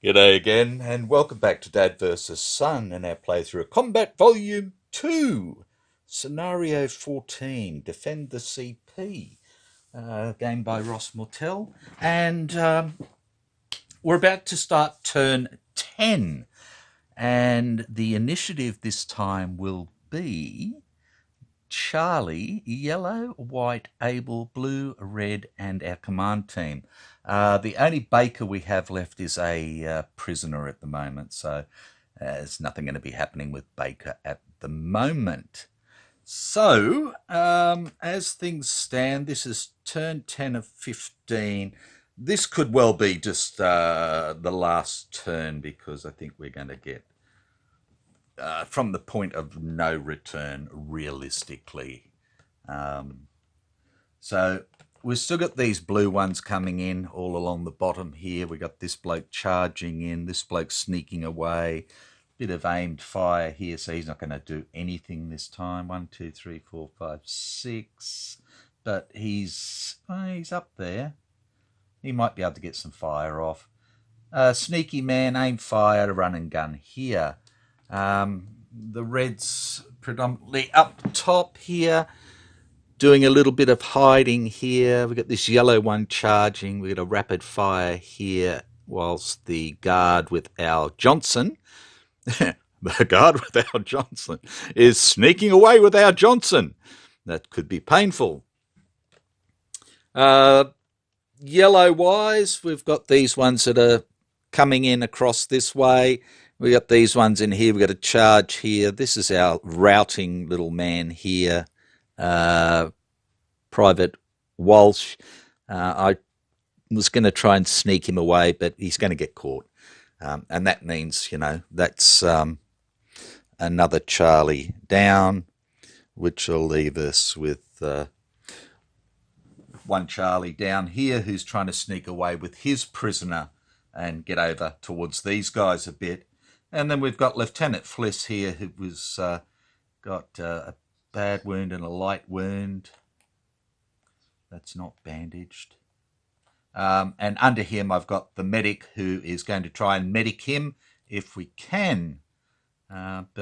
G'day again, and welcome back to Dad vs. Son and our playthrough of Combat Volume 2, Scenario 14, Defend the CP, game by Ross Mortell. And we're about to start turn 10, and the initiative this time will be Charlie, yellow, white, Able, blue, red, and our command team. The only Baker we have left is a prisoner at the moment, so there's nothing going to be happening with Baker at the moment. So, as things stand, this is turn 10 of 15. This could well be just the last turn, because I think we're going to get from the point of no return, realistically. So we've still got these blue ones coming in all along the bottom here. We got this bloke charging in, this bloke sneaking away, bit of aimed fire here, so he's not going to do anything this time. 1, 2, 3, 4, 5, 6. But he's up there. He might be able to get some fire off. Sneaky man, aim fire, run and gun here. The red's predominantly up top here, doing a little bit of hiding here. We've got this yellow one charging. We've got a rapid fire here, whilst the guard with our Johnson, the guard with our Johnson, is sneaking away with our Johnson. That could be painful. Yellow-wise, we've got these ones that are coming in across this way. We got these ones in here. We got a charge here. This is our routing little man here, Private Walsh. I was going to try and sneak him away, but he's going to get caught. And that means, that's another Charlie down, which will leave us with one Charlie down here who's trying to sneak away with his prisoner and get over towards these guys a bit. And then we've got Lieutenant Fliss here, who was got a bad wound and a light wound. That's not bandaged. And under him, I've got the medic, who is going to try and medic him if we can. So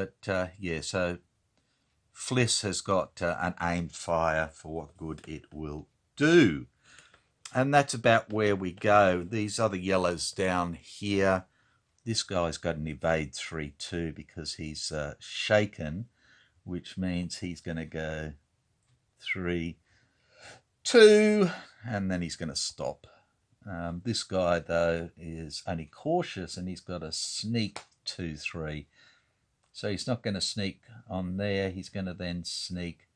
Fliss has got an aimed fire for what good it will do. And that's about where we go. These other yellows down here. This guy's got an evade 3-2 because he's shaken, which means he's going to go 3-2, and then he's going to stop. This guy, though, is only cautious, and he's got a sneak 2-3. So he's not going to sneak on there. He's going to then sneak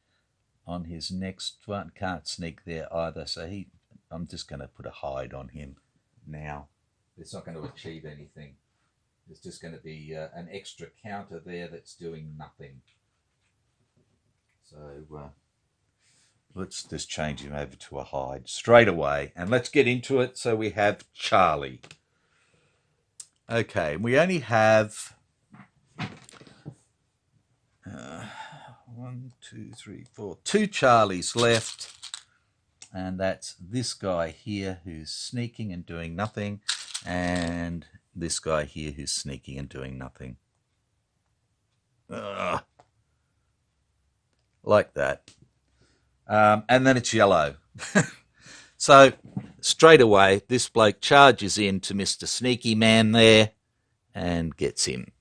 on his next one. Can't sneak there either. So I'm just going to put a hide on him now. It's not going to achieve anything. There's just going to be an extra counter there that's doing nothing. So let's just change him over to a hide straight away. And let's get into it. So we have Charlie. Okay, we only have 2 Charlies left. And that's this guy here who's sneaking and doing nothing. And this guy here who's sneaking and doing nothing. Like that. And then it's yellow. So straight away, this bloke charges into Mr. Sneaky Man there and gets him.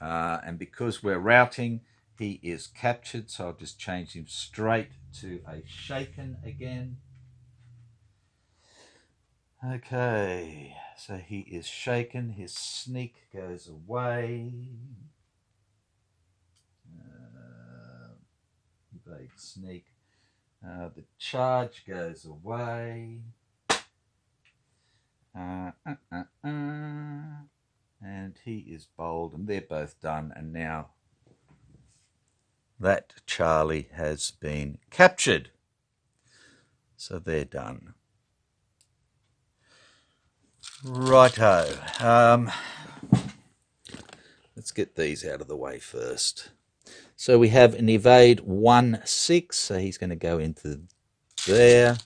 And because we're routing, he is captured. So I'll just change him straight to a shaken again. Okay, so he is shaken. His sneak goes away. Evade sneak. The charge goes away. And he is bold, and they're both done. And now that Charlie has been captured. So they're done. Righto. Let's get these out of the way first. So we have an evade 1-6, so he's going to go into there.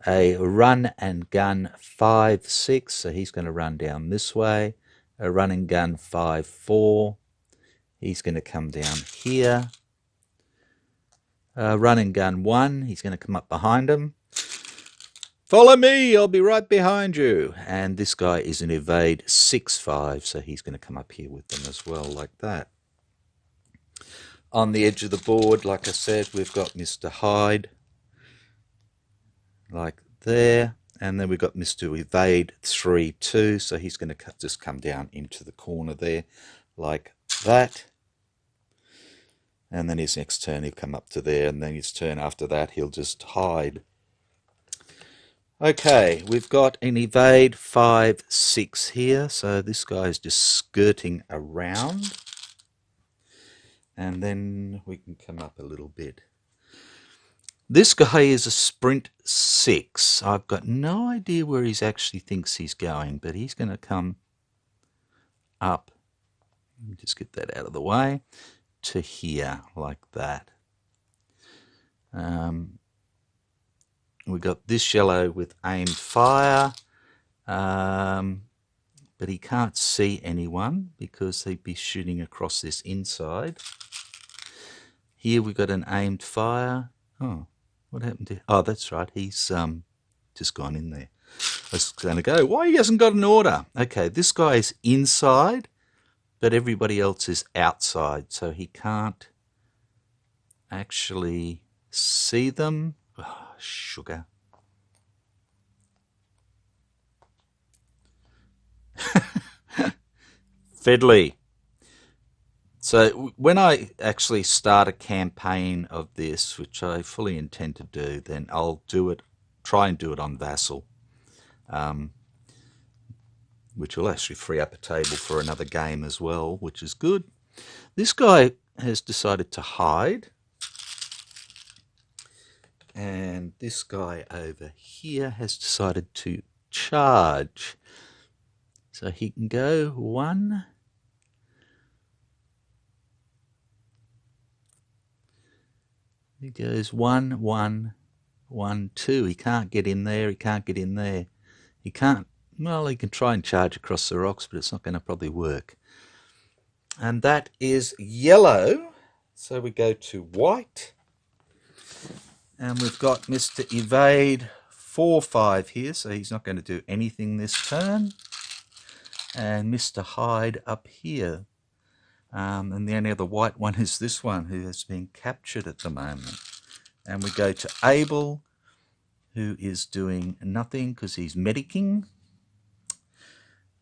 A run and gun 5-6, so he's going to run down this way. A run and gun 5-4, he's going to come down here. Run and gun 1, he's going to come up behind him. Follow me, I'll be right behind you. And this guy is an evade 6-5, so he's going to come up here with them as well, like that. On the edge of the board, like I said, we've got Mr. Hyde, like there. And then we've got Mr. Evade 3-2, so he's going to just come down into the corner there, like that. And then his next turn, he'll come up to there, and then his turn after that, he'll just hide. Okay, we've got an evade 5-6 here, so this guy is just skirting around. And then we can come up a little bit. This guy is a sprint 6. I've got no idea where he actually thinks he's going, but he's going to come up. Let me just get that out of the way. To here, like that. We got this yellow with aimed fire, but he can't see anyone because he'd be shooting across this inside. Here we got an aimed fire. Oh, what happened to? Oh, that's right. He's just gone in there. I was going to go. Why he hasn't got an order? Okay, this guy is inside, but everybody else is outside, so he can't actually see them. Oh, sugar. Fedley. So when I actually start a campaign of this, which I fully intend to do, then I'll do it, try and do it on Vassal, which will actually free up a table for another game as well, which is good. This guy has decided to hide. And this guy over here has decided to charge. So he can go 1. He goes 1, 1, 1, 2. He can't get in there. He can't get in there. He can't. Well, he can try and charge across the rocks, but it's not going to probably work. And that is yellow. So we go to white. And we've got Mr. Evade 4-5 here, so he's not going to do anything this turn. And Mr. Hyde up here. And the only other white one is this one, who has been captured at the moment. And we go to Abel, who is doing nothing because he's medicing.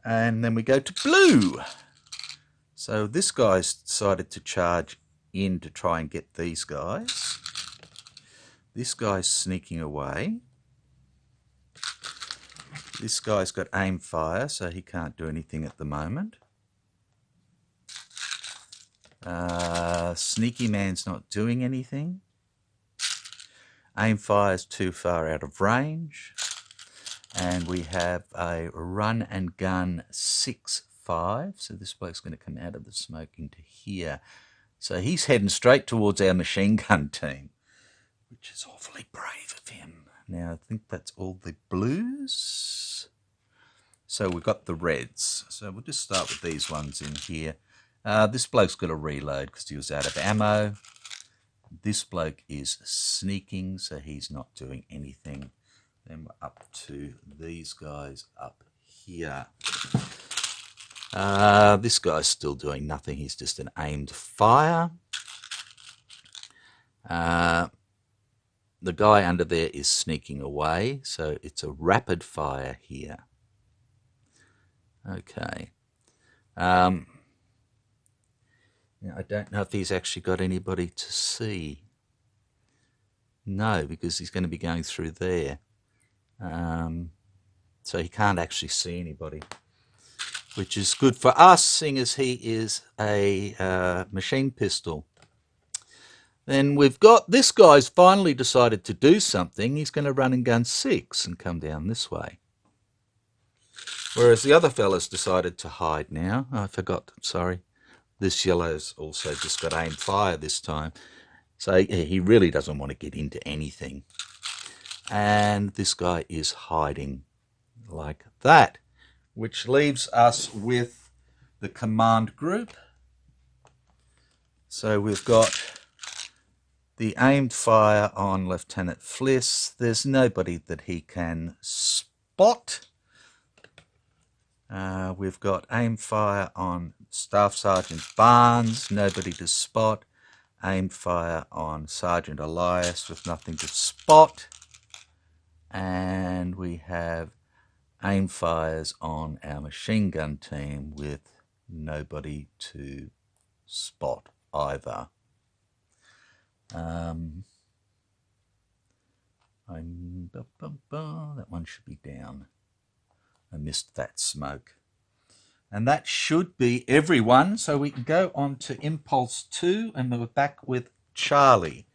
And then we go to blue. So this guy's decided to charge in to try and get these guys. This guy's sneaking away. This guy's got aim fire, so he can't do anything at the moment. Sneaky man's not doing anything. Aim fire's too far out of range. And we have a run and gun 6-5. So this bloke's going to come out of the smoke into here. So he's heading straight towards our machine gun team, which is awfully brave of him. Now, I think that's all the blues. So we've got the reds. So we'll just start with these ones in here. This bloke's got to reload because he was out of ammo. This bloke is sneaking, so he's not doing anything. Then we're up to these guys up here. This guy's still doing nothing. He's just an aimed fire. The guy under there is sneaking away, so it's a rapid fire here. Okay. Now, I don't know if he's actually got anybody to see. No, because he's going to be going through there. So he can't actually see anybody, which is good for us, seeing as he is a machine pistol. Then we've got this guy's finally decided to do something. He's going to run and gun 6 and come down this way. Whereas the other fella's decided to hide now. I forgot, sorry. This yellow's also just got aim fire this time. So he really doesn't want to get into anything. And this guy is hiding like that, which leaves us with the command group. So we've got the aimed fire on Lieutenant Fliss. There's nobody that he can spot. We've got aim fire on Staff Sergeant Barnes, nobody to spot. Aim fire on Sergeant Elias with nothing to spot. And we have aim fires on our machine gun team with nobody to spot either. That one should be down. I missed that smoke. And that should be everyone. So we can go on to Impulse 2 and we're back with Charlie.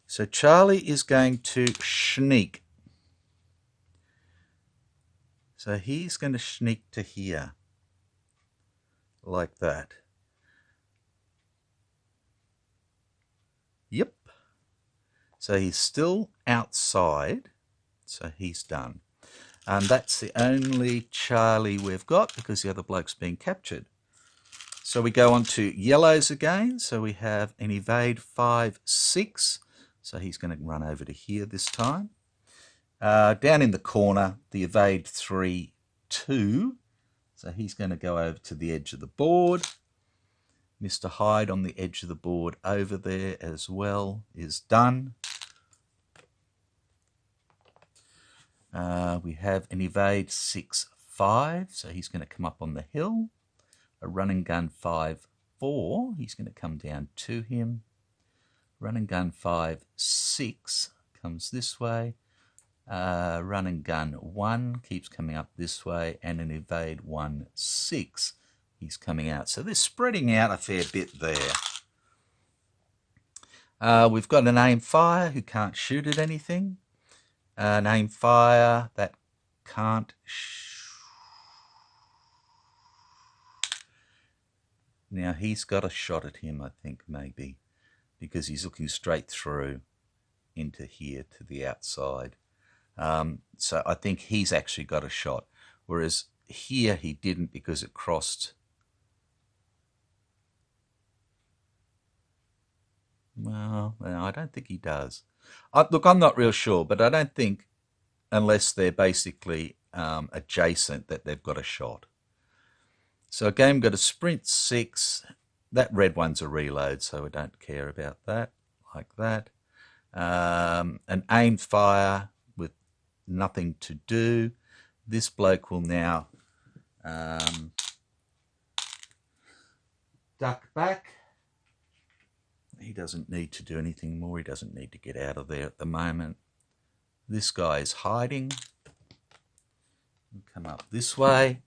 So Charlie is going to sneak. So he's going to sneak to here. Like that. Yep. So he's still outside. So he's done. And that's the only Charlie we've got because the other bloke's been captured. So we go on to yellows again. So we have an evade 5-6. So he's going to run over to here this time. Down in the corner, the evade 3-2. So he's going to go over to the edge of the board. Mr. Hyde on the edge of the board over there as well is done. We have an evade 6-5, so he's going to come up on the hill. A run and gun 5-4, he's going to come down to him. Run and gun 5-6 comes this way. Run and gun 1 keeps coming up this way, and an evade 1-6, he's coming out. So they're spreading out a fair bit there. We've got an aim fire who can't shoot at anything. An aim fire that can't now he's got a shot at him, I think, maybe, because he's looking straight through into here to the outside. So I think he's actually got a shot, whereas here he didn't because it crossed. Well, I don't think he does. Look, I'm not real sure, but I don't think, unless they're basically adjacent, that they've got a shot. So again, we've got a sprint 6. That red one's a reload, so we don't care about that, like that. An aimed fire with nothing to do. This bloke will now duck back. He doesn't need to do anything more. He doesn't need to get out of there at the moment. This guy is hiding. We'll come up this way.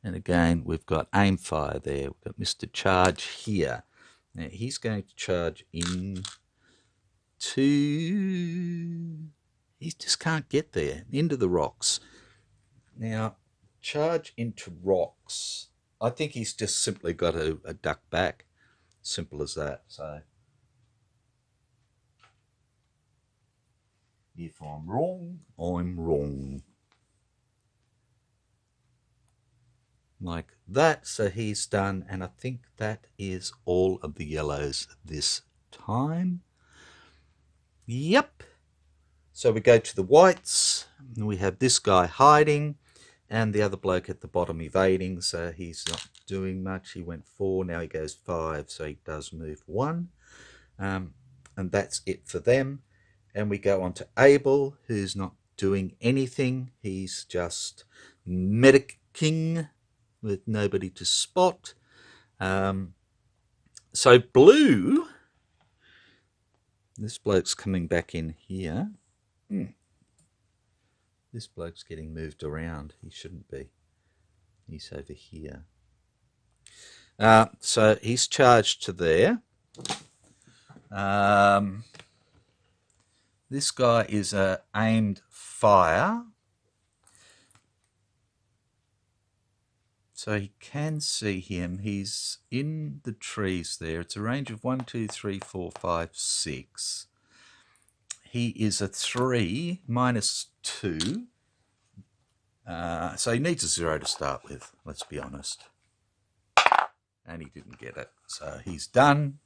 And again, we've got aim fire there. We've got Mr. Charge here. Now, he's going to charge in to... He just can't get there. Into the rocks. Now, charge into rocks. I think he's just simply got a duck back. Simple as that. So if I'm wrong, I'm wrong. Like that. So he's done, and I think that is all of the yellows this time. Yep. So we go to the whites, and we have this guy hiding and the other bloke at the bottom evading, so he's not doing much. He went 4, now he goes 5, so he does move 1. And that's it for them. And we go on to Abel, who's not doing anything. He's just medicing with nobody to spot. So blue, this bloke's coming back in here. This bloke's getting moved around. He shouldn't be. He's over here. So he's charged to there. This guy is a aimed fire. So he can see him. He's in the trees there. It's a range of 1, 2, 3, 4, 5, 6. He is a 3 minus 2. So he needs a 0 to start with, let's be honest. And he didn't get it. So he's done.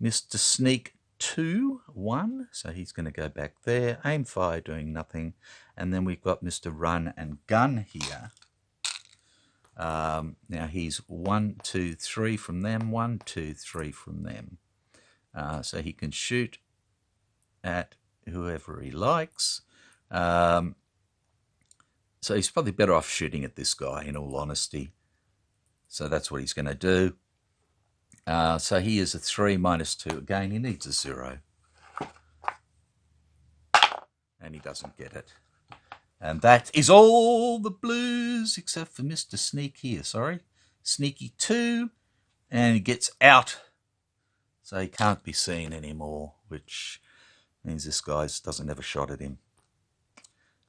Mr. Sneak 2, 1. So he's going to go back there. Aim, fire, doing nothing. And then we've got Mr. Run and Gun here. Now he's 1, 2, 3 from them, 1, 2, 3 from them. So he can shoot at whoever he likes. So he's probably better off shooting at this guy, in all honesty. So that's what he's going to do. So he is a 3 minus 2. Again, he needs a 0. And he doesn't get it. And that is all the blues, except for Mr. Sneak here, sorry. Sneaky 2, and he gets out. So he can't be seen anymore, which means this guy doesn't have a shot at him.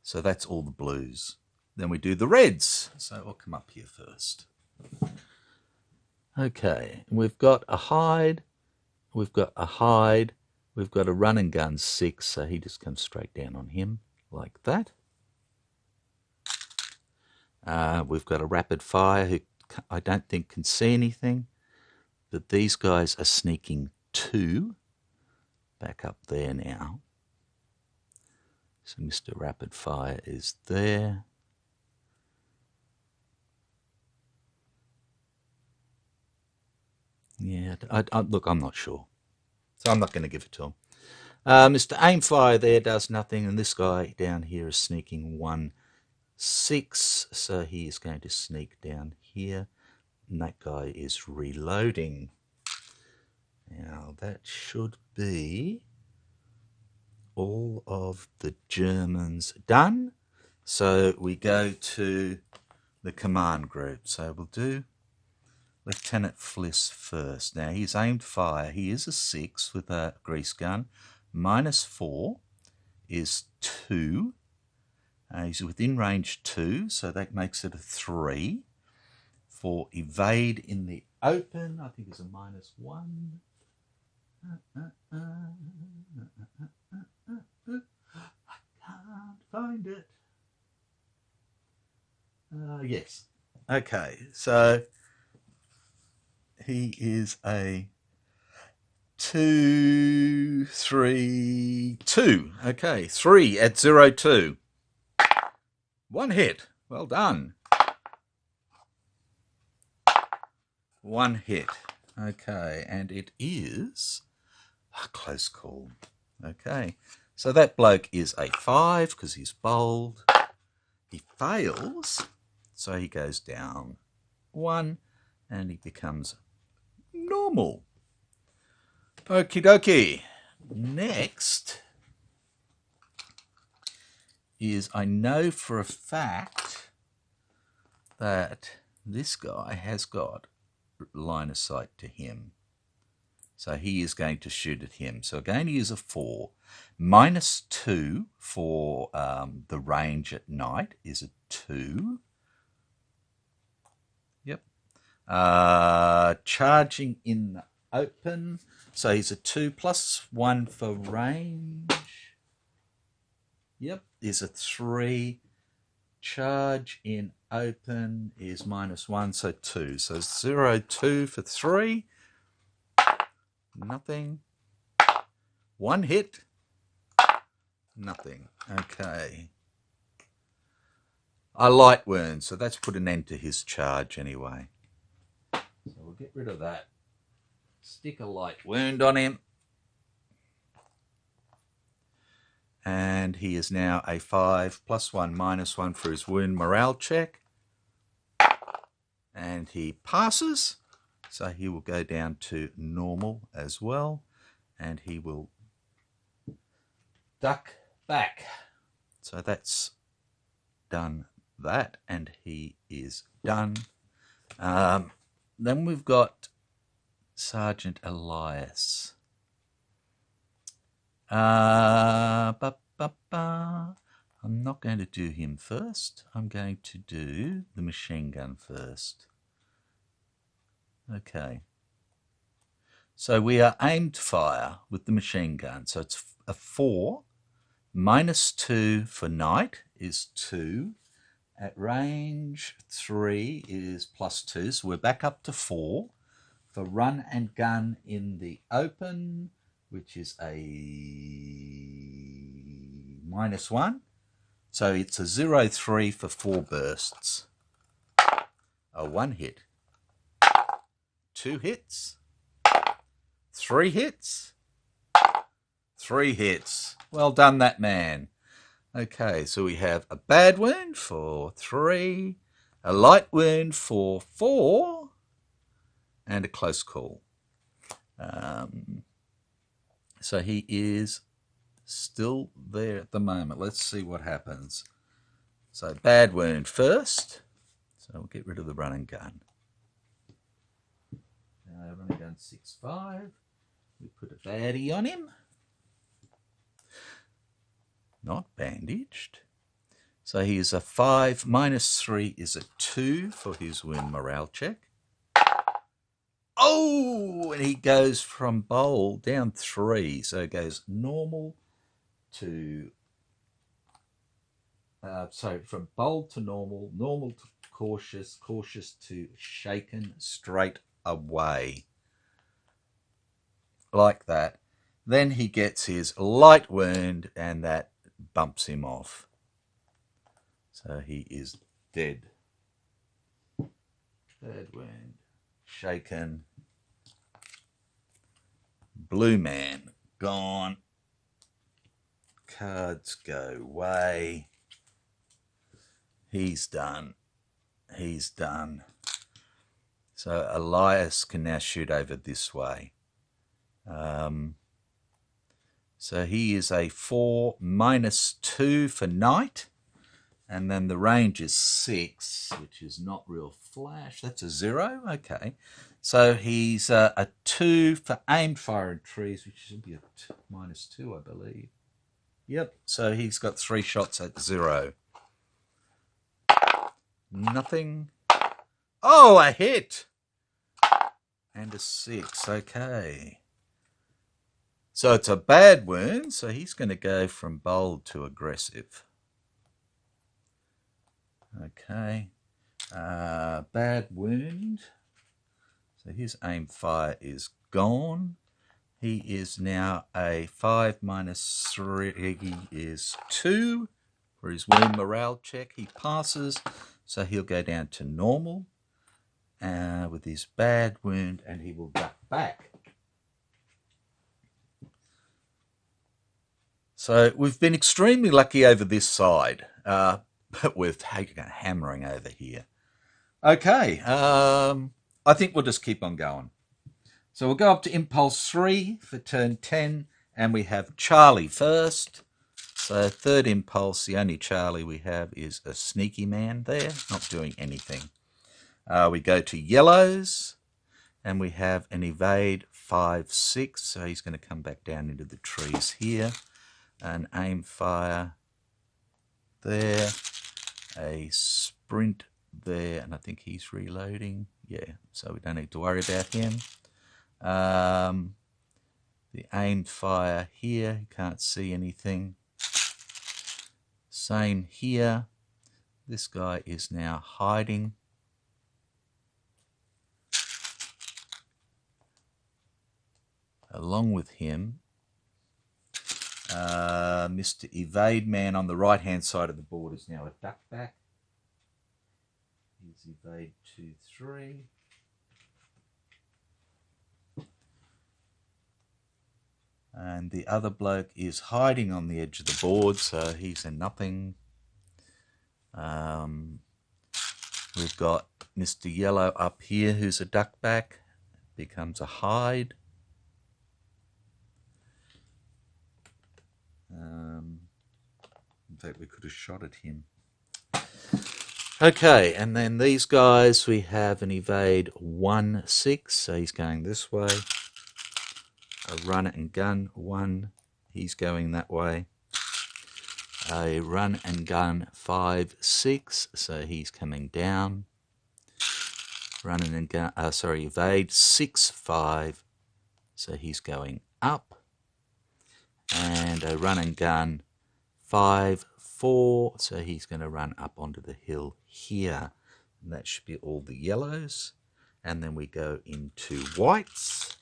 So that's all the blues. Then we do the reds. So I'll come up here first. Okay, we've got a hide. We've got a hide. We've got a run and gun 6, so he just comes straight down on him like that. We've got a rapid fire who I don't think can see anything, but these guys are sneaking 2 back up there now. So Mr. Rapid Fire is there. Yeah, look, I'm not sure, so I'm not going to give it to him. Mr. Aimfire there does nothing, and this guy down here is sneaking 1, 6, so he is going to sneak down here, and that guy is reloading. Now that should be all of the Germans done. So we go to the command group. So we'll do Lieutenant Fliss first. Now he's aimed fire. He is a 6 with a grease gun. Minus 4 is 2. He's within range 2, so that makes it a 3. For evade in the open, I think it's a minus 1. I can't find it. Yes. Okay, so he is a 2, 3, 2. Okay, 3 at 0, 2. 1 hit. Well done. 1 hit. Okay, and it is a close call. Okay, so that bloke is a 5 because he's bold. He fails, so he goes down 1 and he becomes normal. Okie dokie. Next is, I know for a fact that this guy has got line of sight to him. So he is going to shoot at him. So again, he is a 4. Minus 2 for the range at night is a 2. Yep. Charging in the open. So he's a 2 plus 1 for range. Yep, is a 3. Charge in open is minus 1, so 2. So 0, 2 for 3. Nothing. 1 hit. Nothing. Okay. I light wound, so that's put an end to his charge anyway. So we'll get rid of that. Stick a light wound on him. And he is now a 5 plus 1 minus 1 for his wound morale check. And he passes. So he will go down to normal as well. And he will duck back. So that's done that. And he is done. Then we've got Sergeant Elias. I'm not going going to do him first. I'm going to do the machine gun first. Okay. So we are aimed fire with the machine gun. So it's a 4. -2 for night is 2. At range 3 is +2. So we're back up to 4. For run and gun in the open, which is a -1. So it's a 0-3 for 4 bursts. A 1 hit. 2 hits. 3 hits. 3 hits. Well done, that man. Okay, so we have a bad wound for 3, a light wound for 4, and a close call. So he is still there at the moment. Let's see what happens. So bad wound first. So we'll get rid of the run and gun. Run and gun 6-5. We put a baddie on him. Not bandaged. So he is a 5. -3 is a 2 for his wound morale check. Oh, and he goes from bold down 3. So it goes normal to, from bold to normal, normal to cautious, cautious to shaken, straight away. Like that. Then he gets his light wound, and that bumps him off. So he is dead. Bad wound. Shaken. Blue man gone. Cards go away. He's done. He's done. So Elias can now shoot over this way. So he is a 4 -2 for night. And then the range is 6, which is not real flash. That's a 0. Okay. So he's a 2 for aimed fire in trees, which should be a -2, I believe. Yep. So he's got 3 shots at 0. Nothing. Oh, a hit. And a 6. Okay. So it's a bad wound. So he's going to go from bold to aggressive. Okay. Bad wound. So his aim fire is gone. He is now a 5 -3. He is 2 for his wound morale check. He passes. So he'll go down to normal with his bad wound, and he will duck back. So we've been extremely lucky over this side, but we're hammering over here. Okay, I think we'll just keep on going. So we'll go up to Impulse 3 for turn 10, and we have Charlie first. So third impulse, the only Charlie we have is a sneaky man there, not doing anything. We go to yellows, and we have an evade 5-6, so he's going to come back down into the trees here. An aim fire there, a sprint there, and I think he's reloading. Yeah, so we don't need to worry about him. The aimed fire here, you can't see anything. Same here. This guy is now hiding. Along with him, Mr. Evade Man on the right-hand side of the board is now a duck back. Here's Evade 2-3. And the other bloke is hiding on the edge of the board, so he's a nothing. We've got Mr. Yellow up here, who's a duck back. Becomes a hide. In fact, we could have shot at him. Okay, and then these guys, we have an evade 1-6, so he's going this way. A run and gun 1, he's going that way. a run and gun 5-6, so he's coming down. Running and gun, evade 6-5, so he's going up. And a run and gun 5-4, so he's going to run up onto the hill here. And that should be all the yellows. And then we go into whites.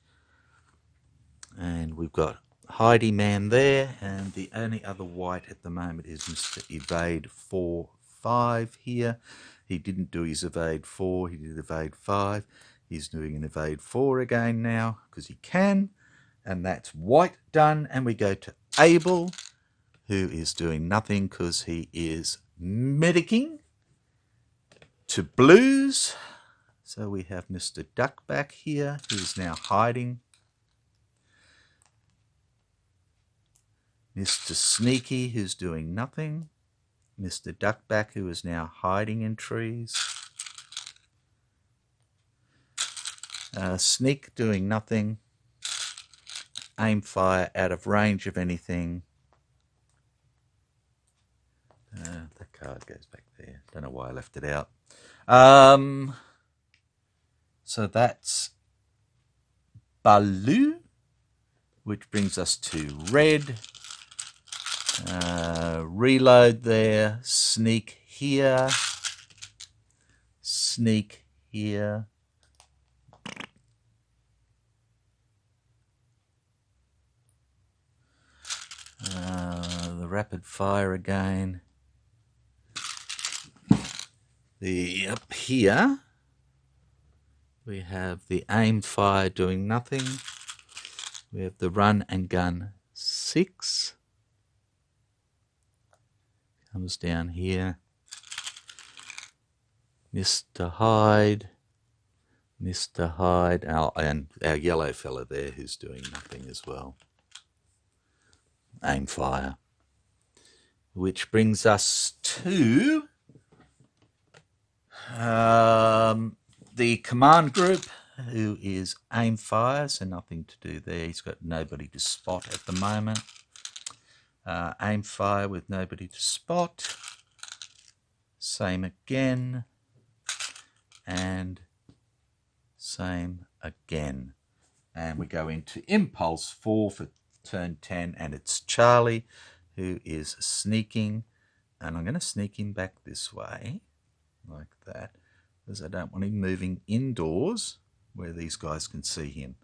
And we've got Heidi Man there. And the only other white at the moment is Mr. Evade 4-5 here. He didn't do his evade 4, he did evade 5. He's doing an evade 4 again now because he can. And that's white done. And we go to Abel, who is doing nothing because he is medicing. To blues. So we have Mr. Duck back here, who's now hiding. Mr. Sneaky, who's doing nothing. Mr. Duckback, who is now hiding in trees. Sneak doing nothing. Aim fire out of range of anything. That card goes back there. Don't know why I left it out. So that's Baloo, which brings us to red. Reload there. Sneak here. Sneak here. The rapid fire again. Up here we have the aim fire doing nothing. We have the run and gun 6. Comes down here. Mr. Hyde. Mr. Hyde. And our yellow fella there who's doing nothing as well. Aim fire. Which brings us to the command group, who is aim fire, so nothing to do there. He's got nobody to spot at the moment. Aim fire with nobody to spot. Same again. And same again. And we go into impulse 4 for turn 10, and it's Charlie, who is sneaking. And I'm going to sneak him back this way, like that, because I don't want him moving indoors where these guys can see him.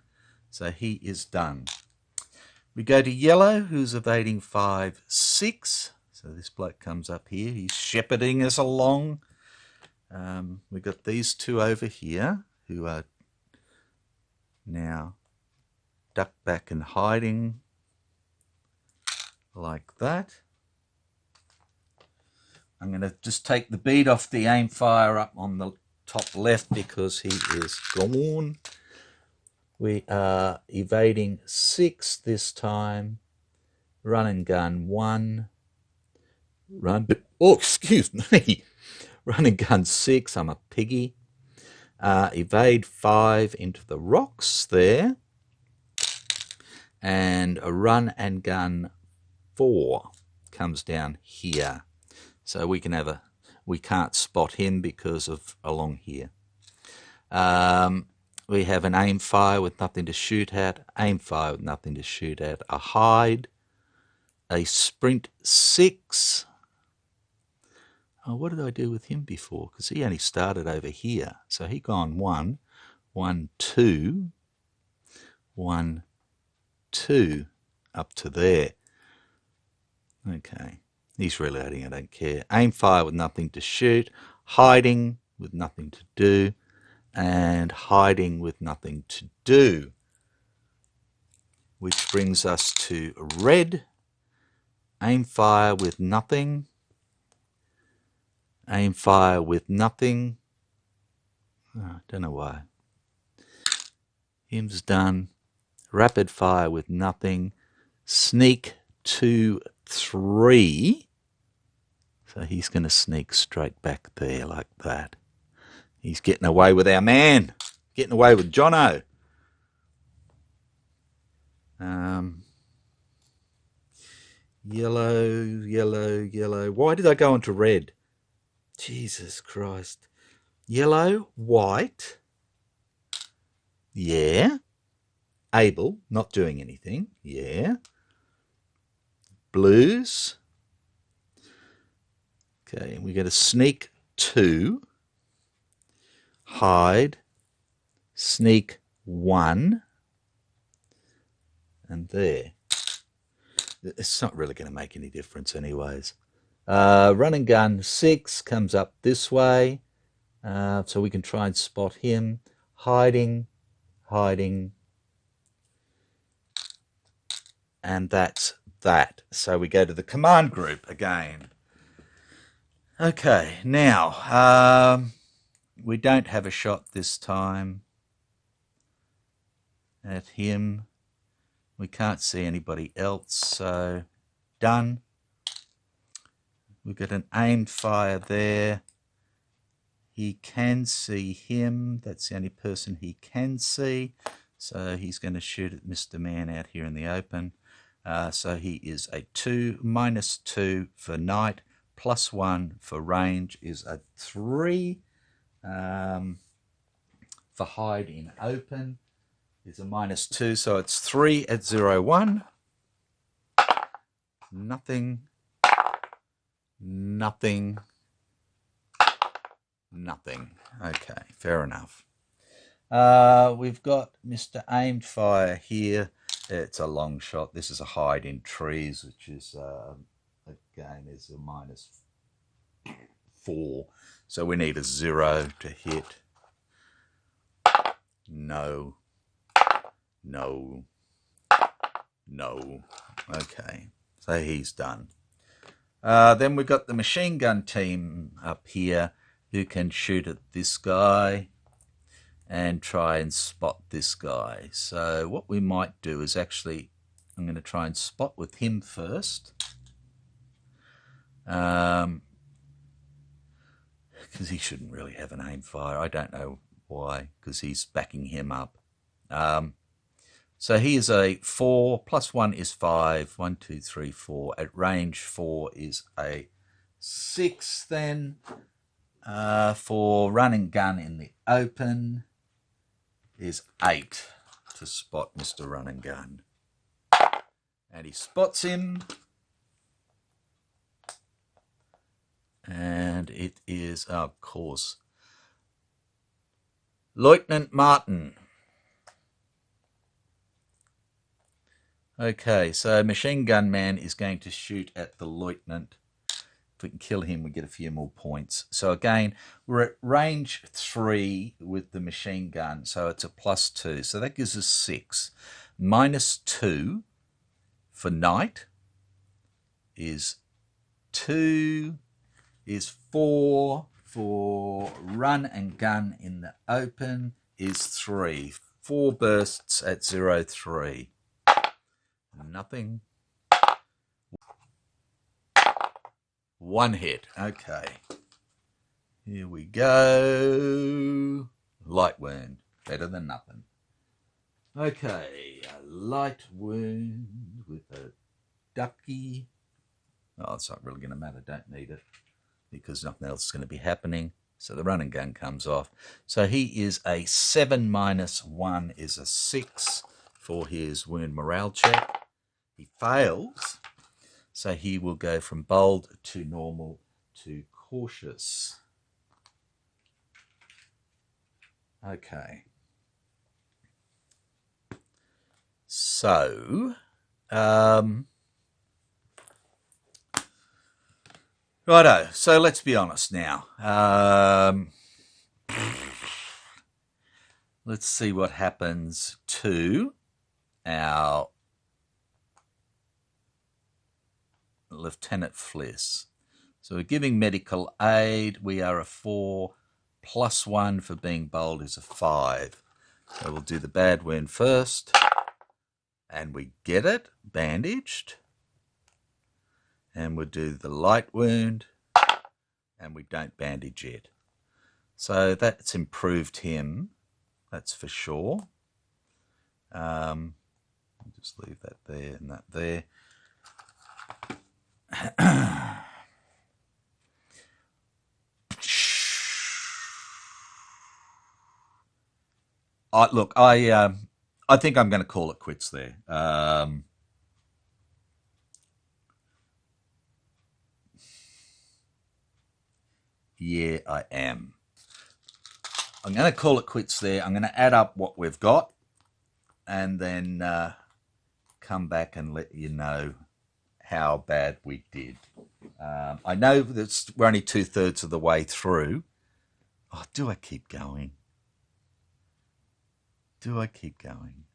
So he is done. We go to yellow, who's evading 5-6. So this bloke comes up here. He's shepherding us along. We've got these two over here who are now ducked back and hiding like that. I'm going to just take the bead off the aim fire up on the top left because he is gone. We are evading 6 this time. Run and gun 1. Excuse me. Run and gun 6. I'm a piggy. Evade 5 into the rocks there. And a run and gun 4 comes down here. So we can't spot him because of along here. We have an aim fire with nothing to shoot at, aim fire with nothing to shoot at, a hide, a sprint 6. Oh, what did I do with him before? Because he only started over here. So he gone 1, 1, 2, 1, 2, up to there. Okay. He's reloading, I don't care. Aim fire with nothing to shoot, hiding with nothing to do, and hiding with nothing to do. Which brings us to red. Aim fire with nothing. Aim fire with nothing. Oh, don't know why. Him's done. Rapid fire with nothing. Sneak 2, 3. So he's going to sneak straight back there like that. He's getting away with our man. Getting away with Jono. Yellow, yellow, yellow. Why did I go into red? Jesus Christ. Yellow, white. Yeah. Abel, not doing anything. Yeah. Blues. Okay, we get a sneak 2. Hide. Sneak 1. And there. It's not really going to make any difference anyways. Run and gun 6 comes up this way. So we can try and spot him. Hiding. Hiding. And that's that. So we go to the command group again. Okay, now we don't have a shot this time at him. We can't see anybody else, so done. We've got an aimed fire there. He can see him. That's the only person he can see. So he's going to shoot at Mr. Man out here in the open. So he is a 2, -2 for night, +1 for range is a 3. For hide in open is a -2, so it's 3 at 0-1. Nothing. Nothing. Nothing. Okay, fair enough. We've got Mr. Aimed Fire here. It's a long shot. This is a hide in trees, which is, again, is a -4. So we need a 0 to hit. No. No. No. Okay, so he's done. Then we've got the machine gun team up here who can shoot at this guy and try and spot this guy. So what we might do is actually, I'm going to try and spot with him first. Because he shouldn't really have an aim fire. I don't know why, because he's backing him up. So he is a 4, +1 is 5, 1, 2, 3, 4. At range 4 is a 6 then. For run and gun in the open is 8 to spot Mr. Run and Gun. And he spots him. And it is, of course, Lieutenant Martin. Okay, so Machine Gun Man is going to shoot at the Lieutenant. If we can kill him, we get a few more points. So again, we're at range 3 with the machine gun, so it's a +2. So that gives us 6. -2 for night is 2, is 4. For run and gun in the open is 3. 4 bursts at 0-3. Nothing. 1 hit. Okay. Here we go. Light wound. Better than nothing. Okay. A light wound with a ducky. Oh, it's not really going to matter. Don't need it because nothing else is going to be happening. So the run and gun comes off. So he is a 7 -1 is a 6 for his wound morale check. He fails. So he will go from bold to normal to cautious. Okay. So, righto. So let's be honest now. Let's see what happens to our Lieutenant Fliss. So we're giving medical aid. We are a 4, +1 for being bold is a 5. So we'll do the bad wound first. And we get it, bandaged. And we'll do the light wound. And we don't bandage it. So that's improved him. That's for sure. I'll just leave that there and that there. Look, I think I'm going to call it quits there. Yeah, I am. I'm going to call it quits there. I'm going to add up what we've got and then come back and let you know how bad we did. I know that we're only 2/3 of the way through. Oh, do I keep going? Do I keep going?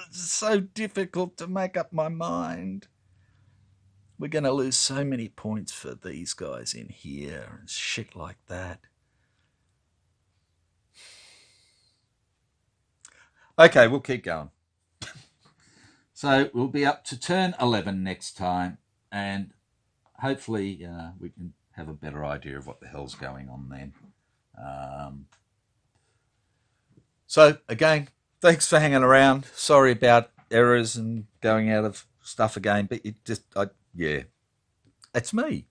It's so difficult to make up my mind. We're going to lose so many points for these guys in here and shit like that. Okay, we'll keep going. So we'll be up to turn 11 next time, and hopefully we can have a better idea of what the hell's going on then. So again, thanks for hanging around. Sorry about errors and going out of stuff again, but yeah, it's me.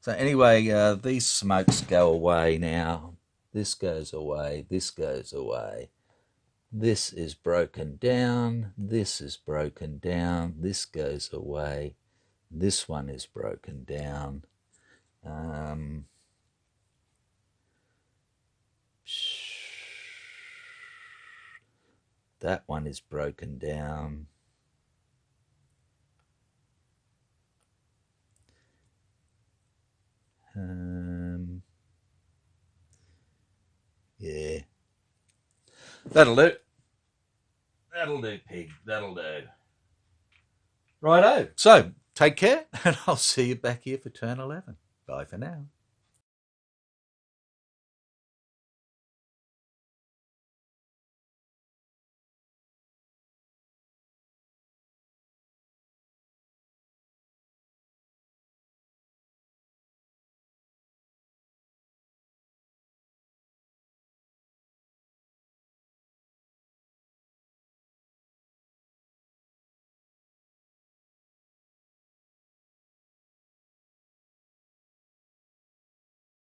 So anyway, these smokes go away now. This goes away. This goes away. This is broken down. This is broken down. This goes away. This one is broken down. That one is broken down. Yeah. That'll do. That'll do, pig. That'll do. Righto. So, take care, and I'll see you back here for turn 11. Bye for now.